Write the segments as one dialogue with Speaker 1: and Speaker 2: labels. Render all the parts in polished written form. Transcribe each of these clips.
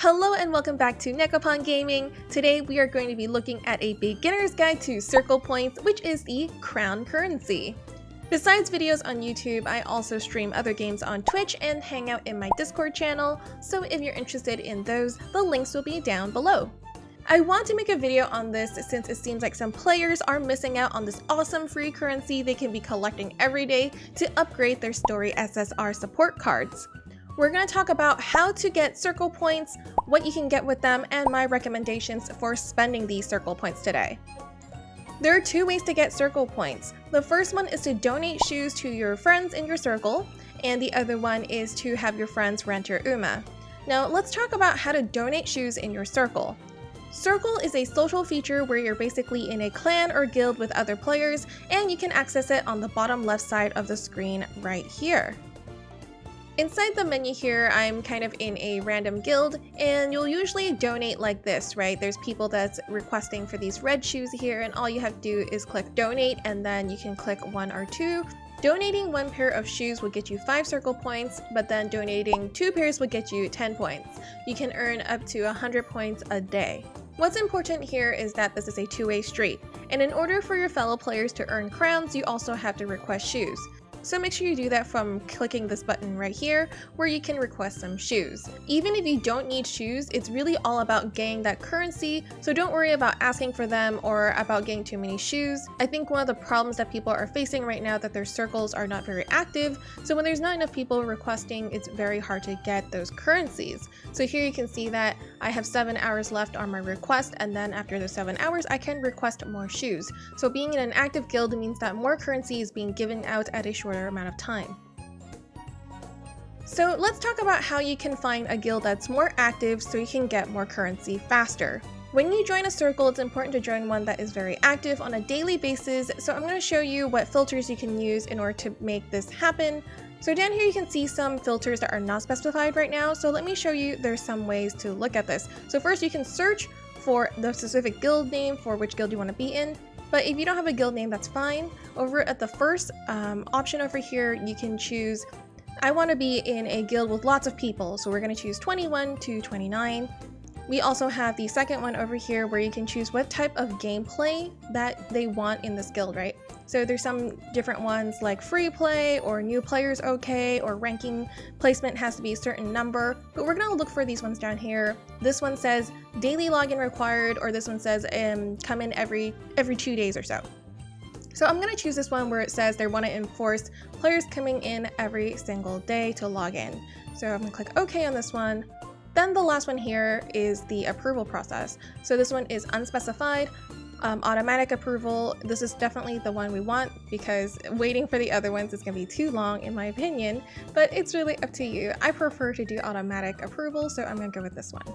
Speaker 1: Hello and welcome back to Nekopon Gaming. Today we are going to be looking at a beginner's guide to Circle Points, which is the crown currency. Besides videos on YouTube, I also stream other games on Twitch and hang out in my Discord channel, so if you're interested in those, the links will be down below. I want to make a video on this since it seems like some players are missing out on this awesome free currency they can be collecting every day to upgrade their story SSR support cards. We're going to talk about how to get circle points, what you can get with them, and my recommendations for spending these circle points today. There are two ways to get circle points. The first one is to donate shoes to your friends in your circle, and the other one is to have your friends rent your UMA. Now let's talk about how to donate shoes in your circle. Circle is a social feature where you're basically in a clan or guild with other players, and you can access it on the bottom left side of the screen right here. Inside the menu here, I'm kind of in a random guild, and you'll usually donate like this, right? There's people that's requesting for these red shoes here, and all you have to do is click donate, and then you can click 1 or 2. Donating 1 pair of shoes will get you 5 circle points, but then donating 2 pairs would get you 10 points. You can earn up to 100 points a day. What's important here is that this is a two-way street, and in order for your fellow players to earn crowns, you also have to request shoes. So make sure you do that from clicking this button right here where you can request some shoes. Even if you don't need shoes, it's really all about getting that currency, so don't worry about asking for them or about getting too many shoes. I think one of the problems that people are facing right now that their circles are not very active, so when there's not enough people requesting, it's very hard to get those currencies. So here you can see that I have 7 hours left on my request, and then after the 7 hours I can request more shoes. So being in an active guild means that more currency is being given out at a shorter amount of time. So let's talk about how you can find a guild that's more active so you can get more currency faster. When you join a circle, it's important to join one that is very active on a daily basis, so I'm going to show you what filters you can use in order to make this happen. So down here you can see some filters that are not specified right now, so let me show you there's some ways to look at this. So first you can search for the specific guild name for which guild you want to be in. But if you don't have a guild name, that's fine. Over at the first option over here, you can choose, I want to be in a guild with lots of people, so we're going to choose 21 to 29. We also have the second one over here where you can choose what type of gameplay that they want in this guild, right? So there's some different ones like free play or new players okay, or ranking placement has to be a certain number, but we're going to look for these ones down here. This one says daily login required, or this one says come in every 2 days or so. So I'm going to choose this one where it says they want to enforce players coming in every single day to log in. So I'm going to click OK on this one. Then the last one here is the approval process. So this one is unspecified, automatic approval. This is definitely the one we want because waiting for the other ones is going to be too long in my opinion, but it's really up to you. I prefer to do automatic approval, so I'm going to go with this one.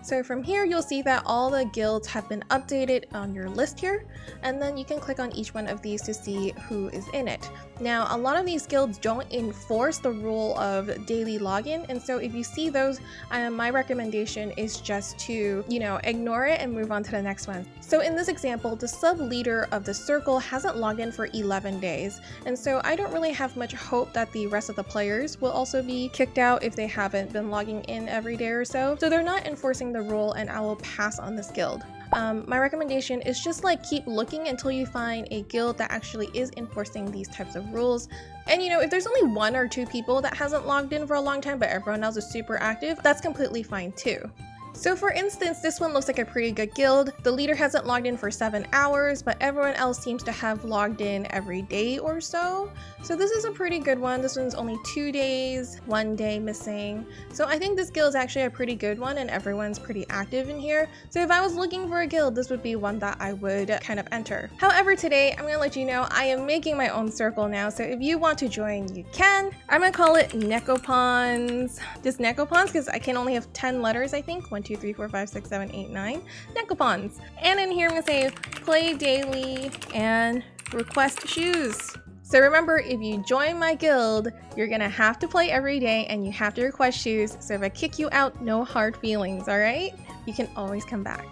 Speaker 1: So from here, you'll see that all the guilds have been updated on your list here, and then you can click on each one of these to see who is in it. Now, a lot of these guilds don't enforce the rule of daily login, and so if you see those, my recommendation is just to, ignore it and move on to the next one. So in this example, the sub-leader of the circle hasn't logged in for 11 days, and so I don't really have much hope that the rest of the players will also be kicked out if they haven't been logging in every day or so. So they're not enforcing the rule, and I will pass on this guild. My recommendation is just keep looking until you find a guild that actually is enforcing these types of rules. And if there's only 1 or 2 people that hasn't logged in for a long time but everyone else is super active, that's completely fine too. So for instance, this one looks like a pretty good guild. The leader hasn't logged in for 7 hours, but everyone else seems to have logged in every day or so. So this is a pretty good one. This one's only 2 days, 1 day missing. So I think this guild is actually a pretty good one and everyone's pretty active in here. So if I was looking for a guild, this would be one that I would kind of enter. However, today I'm going to let you know I am making my own circle now. So if you want to join, you can. I'm going to call it Nekopons. Just Nekopons because I can only have 10 letters, I think. 1, 2, 3, 4, 5, 6, 7, 8, 9. Nekopons. And in here I'm going to say play daily and request shoes. So remember, if you join my guild, you're going to have to play every day and you have to request shoes. So if I kick you out, no hard feelings, alright? You can always come back.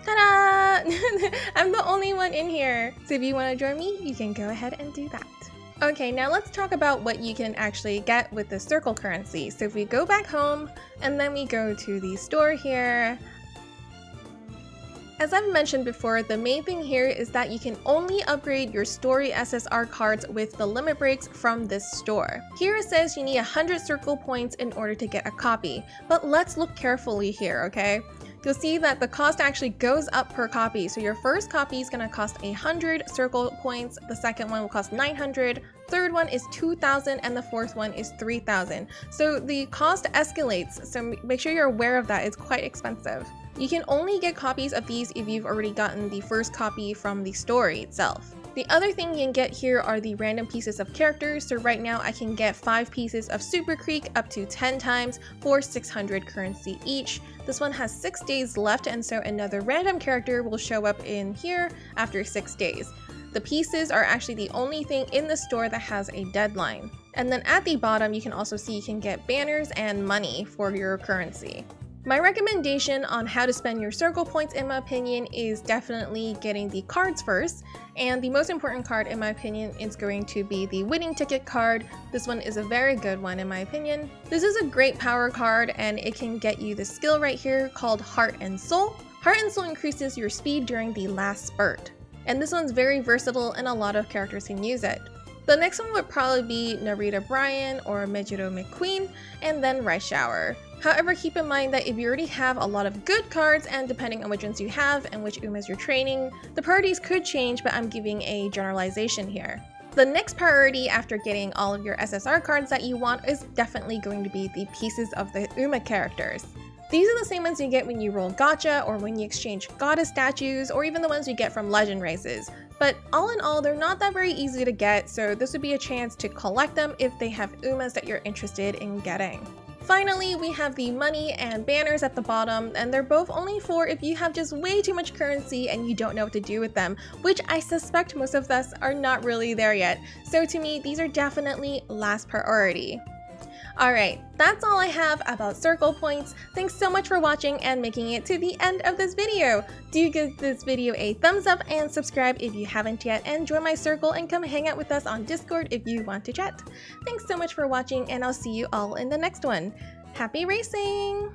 Speaker 1: Ta-da! I'm the only one in here. So if you want to join me, you can go ahead and do that. Okay, now let's talk about what you can actually get with the Circle currency. So if we go back home and then we go to the store here, as I've mentioned before, the main thing here is that you can only upgrade your story SSR cards with the limit breaks from this store. Here it says you need 100 Circle points in order to get a copy, but let's look carefully here, okay? You'll see that the cost actually goes up per copy. So your first copy is going to cost 100 Circle points, the second one will cost 900, third one is 2,000, and the fourth one is 3,000. So the cost escalates, so make sure you're aware of that. It's quite expensive. You can only get copies of these if you've already gotten the first copy from the story itself. The other thing you can get here are the random pieces of characters. So right now I can get 5 pieces of Super Creek up to 10 times for 600 currency each. This one has 6 days left, and so another random character will show up in here after 6 days. The pieces are actually the only thing in the store that has a deadline. And then at the bottom you can also see you can get banners and money for your currency. My recommendation on how to spend your Circle points, in my opinion, is definitely getting the cards first. And the most important card, in my opinion, is going to be the winning ticket card. This one is a very good one, in my opinion. This is a great power card, and it can get you the skill right here called Heart and Soul. Heart and Soul increases your speed during the last spurt. And this one's very versatile, and a lot of characters can use it. The next one would probably be Narita Bryan or Mejiro McQueen, and then Rice Shower. However, keep in mind that if you already have a lot of good cards, and depending on which ones you have and which Umas you're training, the priorities could change, but I'm giving a generalization here. The next priority after getting all of your SSR cards that you want is definitely going to be the pieces of the Uma characters. These are the same ones you get when you roll gacha, or when you exchange goddess statues, or even the ones you get from legend races. But all in all, they're not that very easy to get, so this would be a chance to collect them if they have Umas that you're interested in getting. Finally, we have the money and banners at the bottom, and they're both only for if you have just way too much currency and you don't know what to do with them, which I suspect most of us are not really there yet. So to me, these are definitely last priority. Alright, that's all I have about Circle points. Thanks so much for watching and making it to the end of this video. Do give this video a thumbs up and subscribe if you haven't yet, and join my circle and come hang out with us on Discord if you want to chat. Thanks so much for watching, and I'll see you all in the next one. Happy racing!